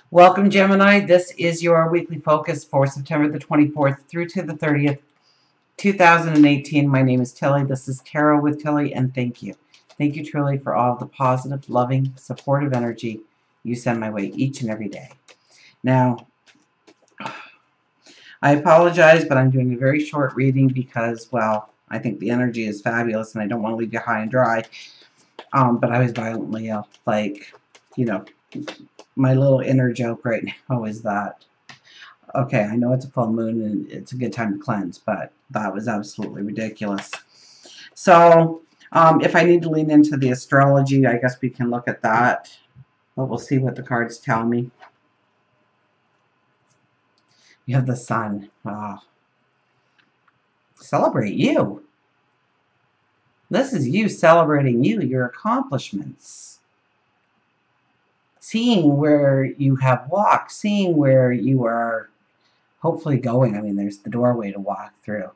Welcome, Gemini. This is your weekly focus for September the 24th through to the 30th, 2018. My name is Tilly. This is Tarot with Tilly, and thank you. Thank you truly for all the positive, loving, supportive energy you send my way each and every day. Now, I apologize, but I'm doing a very short reading because, well, I think the energy is fabulous and I don't want to leave you high and dry. But I was violently ill. Like, you know, my little inner joke right now is that, okay, I know it's a full moon and it's a good time to cleanse, but that was absolutely ridiculous. So, if I need to lean into the astrology, I guess we can look at that. But we'll see what the cards tell me. You have the sun. Oh. Celebrate you. This is you celebrating you, your accomplishments. Seeing where you have walked, seeing where you are hopefully going. I mean, there's the doorway to walk through.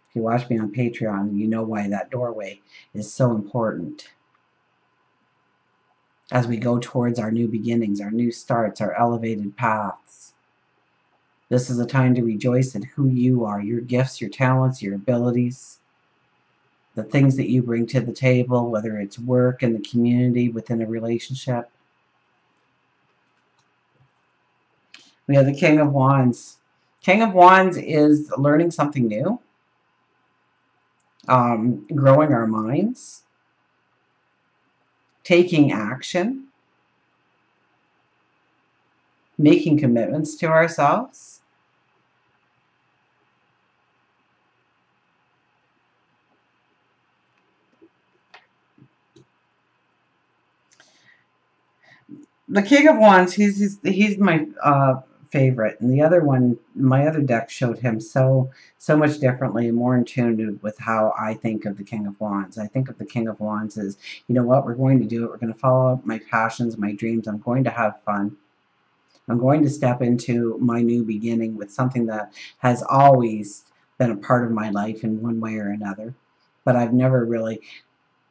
If you watch me on Patreon, you know why that doorway is so important. As we go towards our new beginnings, our new starts, our elevated paths. This is a time to rejoice in who you are, your gifts, your talents, your abilities, the things that you bring to the table, whether it's work in the community, within a relationship. We have the King of Wands. King of Wands is learning something new, growing our minds, taking action, making commitments to ourselves. The King of Wands, he's my favorite, and the other one, my other deck showed him so much differently and more in tune with how I think of the King of Wands. I think of the King of Wands as, you know what, we're going to do it. We're going to follow up my passions, my dreams. I'm going to have fun. I'm going to step into my new beginning with something that has always been a part of my life in one way or another, but I've never really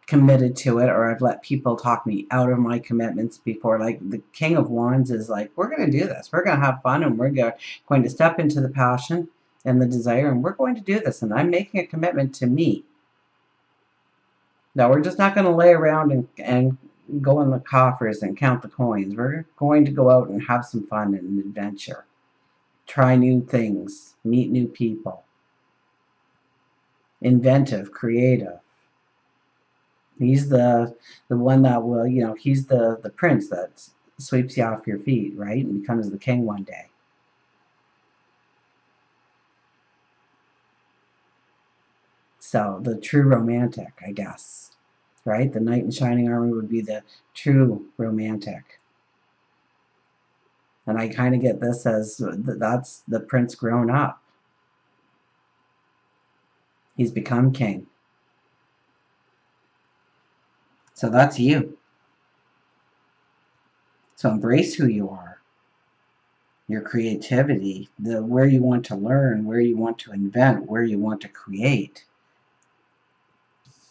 committed to it, or I've let people talk me out of my commitments before. Like the King of Wands is like, we're going to do this. We're going to have fun, and we're going to step into the passion and the desire, and we're going to do this. And I'm making a commitment to me. Now, we're just not going to lay around and go in the coffers and count the coins. We're going to go out and have some fun and adventure. Try new things. Meet new people. Inventive, creative. He's the one that will, you know, he's the prince that sweeps you off your feet, right? And becomes the king one day. So the true romantic, I guess, right? The knight in shining armor would be the true romantic. And I kind of get this as that's the prince grown up. He's become king. So that's you. So embrace who you are, your creativity, where you want to learn, where you want to invent, where you want to create.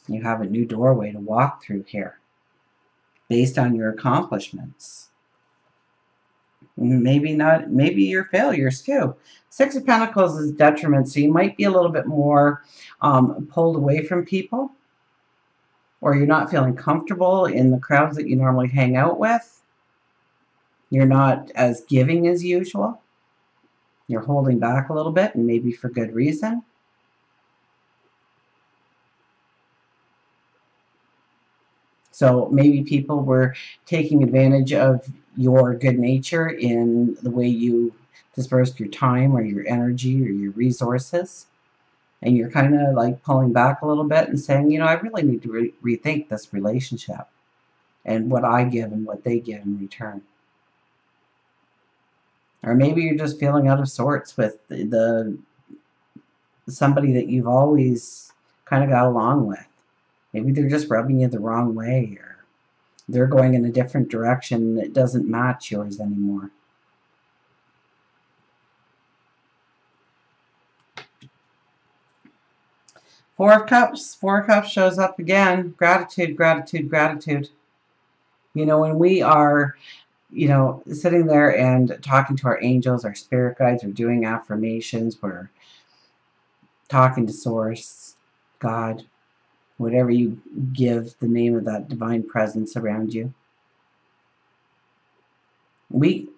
You have a new doorway to walk through here based on your accomplishments. Maybe not, maybe your failures too. Six of Pentacles is detriment, so you might be a little bit more pulled away from people, or you're not feeling comfortable in the crowds that you normally hang out with. You're not as giving as usual. You're holding back a little bit, and maybe for good reason. So maybe people were taking advantage of your good nature in the way you dispersed your time or your energy or your resources. And you're kind of like pulling back a little bit and saying, you know, I really need to rethink this relationship and what I give and what they give in return. Or maybe you're just feeling out of sorts with somebody that you've always kind of got along with. Maybe they're just rubbing you the wrong way, or they're going in a different direction that doesn't match yours anymore. Four of Cups. Four of Cups shows up again. Gratitude, gratitude, gratitude. You know, when we are sitting there and talking to our angels, our spirit guides, we're doing affirmations, we're talking to Source, God, whatever you give the name of that divine presence around you. We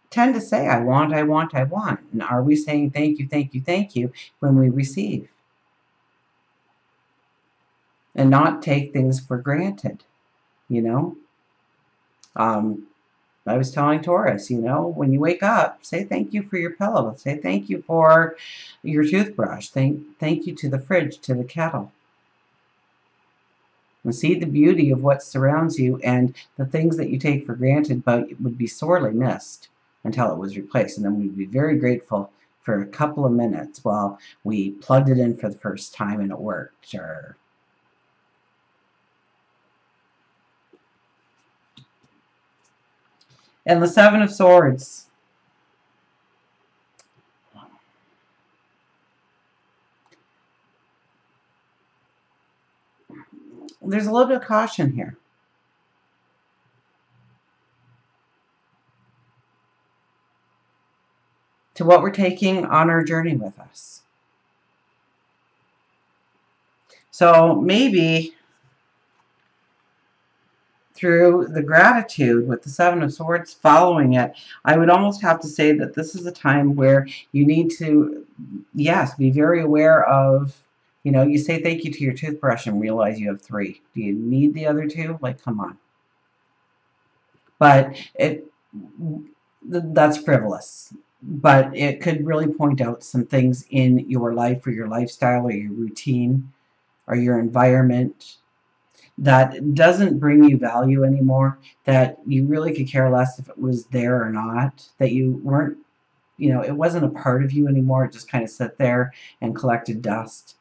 tend to say, I want, I want, I want. And are we saying thank you, thank you, thank you when we receive? And not take things for granted, I was telling Taurus, when you wake up, say thank you for your pillow. Say thank you for your toothbrush. Thank you to the fridge, to the kettle. And see the beauty of what surrounds you and the things that you take for granted but would be sorely missed until it was replaced. And then we'd be very grateful for a couple of minutes while we plugged it in for the first time and it worked. And the Seven of Swords. There's a little bit of caution here. To what we're taking on our journey with us. So maybe through the gratitude with the Seven of Swords following it, I would almost have to say that this is a time where you need to, yes, be very aware of, you say thank you to your toothbrush and realize you have 3. Do you need the other 2? Like, come on. But that's frivolous. But it could really point out some things in your life or your lifestyle or your routine or your environment that doesn't bring you value anymore, that you really could care less if it was there or not, that you weren't, it wasn't a part of you anymore. It just kind of sat there and collected dust.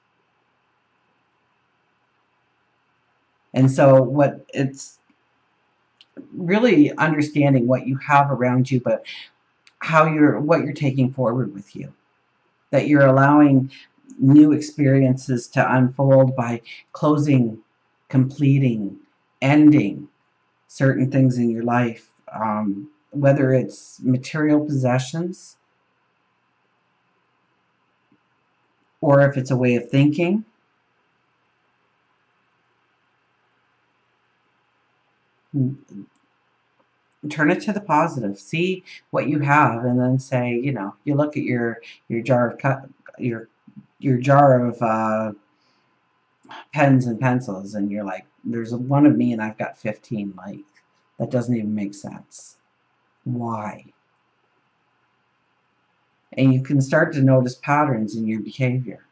And so it's really understanding what you have around you, but what you're taking forward with you, that you're allowing new experiences to unfold by closing, completing, ending certain things in your life, whether it's material possessions or if it's a way of thinking. Turn it to the positive. See what you have, and then say, you look at your jar of your jar of pens and pencils, and you're like, there's one of me, and I've got 15. Like, that doesn't even make sense. Why? And you can start to notice patterns in your behavior.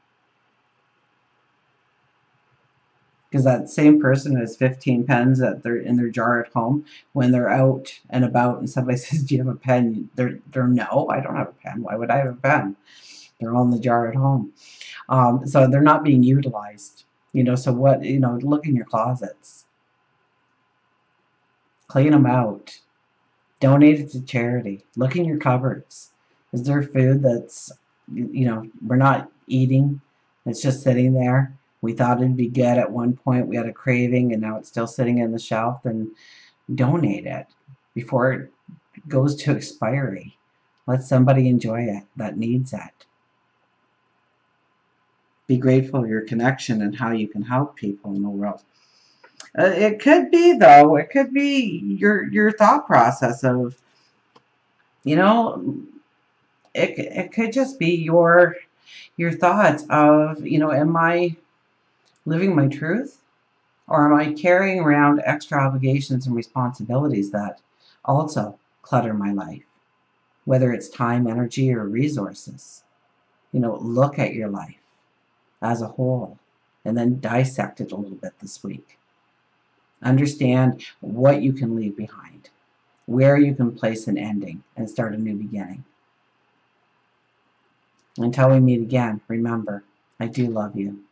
Because that same person has 15 pens that they're in their jar at home. When they're out and about and somebody says, do you have a pen? They're no, I don't have a pen. Why would I have a pen? They're all in the jar at home. So they're not being utilized. So what, look in your closets. Clean them out. Donate it to charity. Look in your cupboards. Is there food that's, we're not eating? It's just sitting there. We thought it'd be good at one point. We had a craving, and now it's still sitting in the shelf. Then donate it before it goes to expiry. Let somebody enjoy it that needs it. Be grateful for your connection and how you can help people in the world. It could be, though, it could be your thought process of, it could just be your thoughts of, am I living my truth? Or am I carrying around extra obligations and responsibilities that also clutter my life? Whether it's time, energy, or resources. Look at your life as a whole and then dissect it a little bit this week. Understand what you can leave behind, where you can place an ending and start a new beginning. Until we meet again, remember, I do love you.